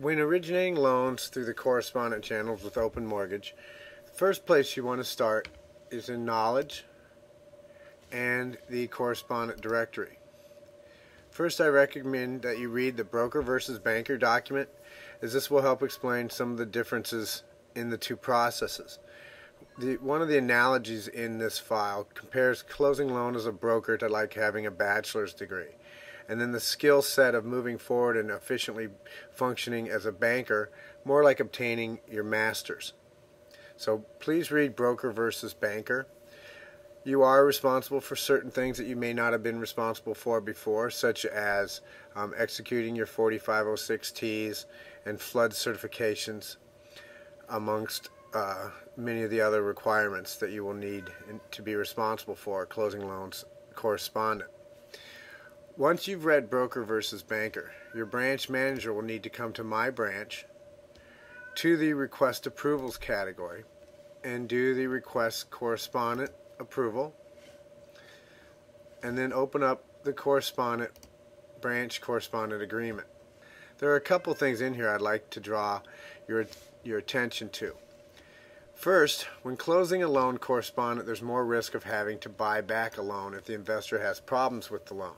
When originating loans through the correspondent channels with Open Mortgage, the first place you want to start is in Knowledge and the correspondent directory. First, I recommend that you read the broker versus banker document, as this will help explain some of the differences in the two processes. One of the analogies in this file compares closing loan as a broker to like having a bachelor's degree, and then the skill set of moving forward and efficiently functioning as a banker more like obtaining your master's. So please read broker versus banker. You are responsible for certain things that you may not have been responsible for before, such as executing your 4506Ts and flood certifications, amongst many of the other requirements that you will need to be responsible for closing loans correspondent. Once you've read broker versus banker, your branch manager will need to come to My Branch, to the Request Approvals category, and do the Request Correspondent Approval, and then open up the Correspondent Branch Correspondent Agreement. There are a couple things in here I'd like to draw your attention to. First, when closing a loan correspondent, there's more risk of having to buy back a loan if the investor has problems with the loan.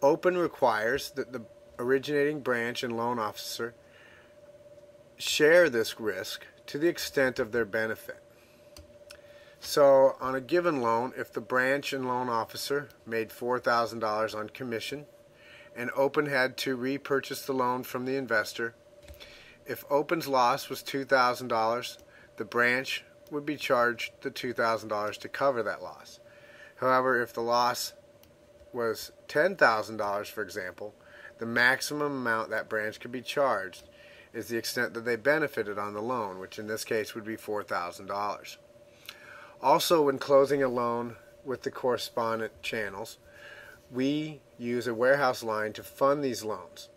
Open requires that the originating branch and loan officer share this risk to the extent of their benefit. So on a given loan, if the branch and loan officer made $4,000 on commission and Open had to repurchase the loan from the investor, if Open's loss was $2,000, the branch would be charged the $2,000 to cover that loss. However, if the loss was $10,000, for example, the maximum amount that branch could be charged is the extent that they benefited on the loan, which in this case would be $4,000. Also, when closing a loan with the correspondent channels, we use a warehouse line to fund these loans.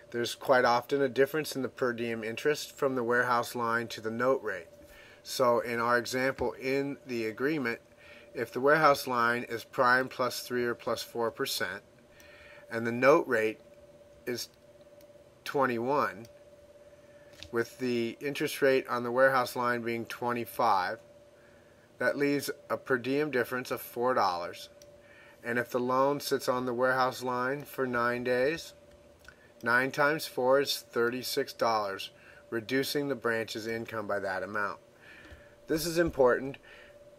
There's quite often a difference in the per diem interest from the warehouse line to the note rate. So in our example in the agreement, if the warehouse line is prime plus 3 or plus 4%, and the note rate is 21, with the interest rate on the warehouse line being 25, that leaves a per diem difference of $4. And if the loan sits on the warehouse line for 9 days, 9 times 4 is $36, reducing the branch's income by that amount. This is important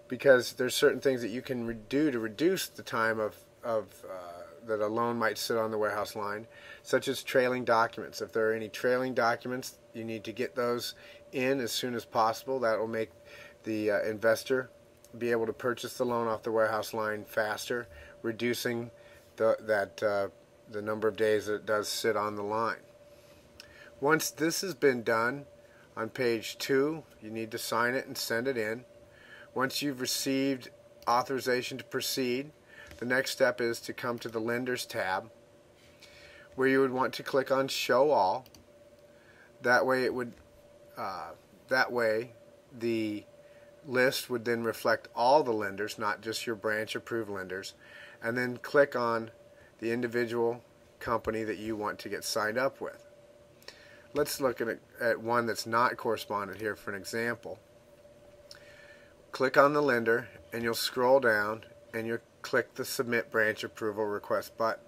because there's certain things that you can do to reduce the time that a loan might sit on the warehouse line, such as trailing documents. If there are any trailing documents, you need to get those in as soon as possible. That will make the investor be able to purchase the loan off the warehouse line faster, reducing the number of days that it does sit on the line. Once this has been done, on page 2, you need to sign it and send it in. Once you've received authorization to proceed, the next step is to come to the Lenders tab, where you would want to click on Show All. That way the list would then reflect all the lenders, not just your branch approved lenders, and then click on the individual company that you want to get signed up with. Let's look at one that's not correspondent here for an example. Click on the lender and you'll scroll down and you'll click the Submit Branch Approval Request button.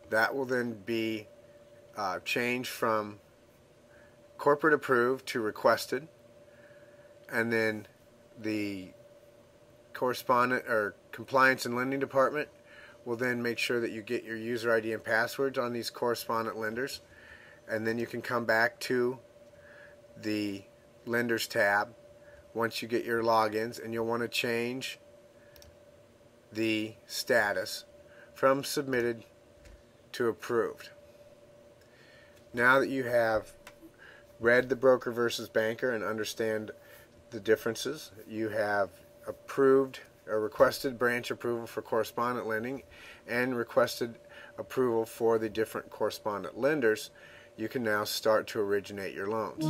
That will then be changed from corporate approved to requested, and then the correspondent or compliance and lending department will then make sure that you get your user ID and passwords on these correspondent lenders, and then you can come back to the Lenders tab once you get your logins, and you'll want to change the status from submitted to approved. Now that you have read the broker versus banker and understand the differences, you have approved or requested branch approval for correspondent lending and requested approval for the different correspondent lenders, you can now start to originate your loans.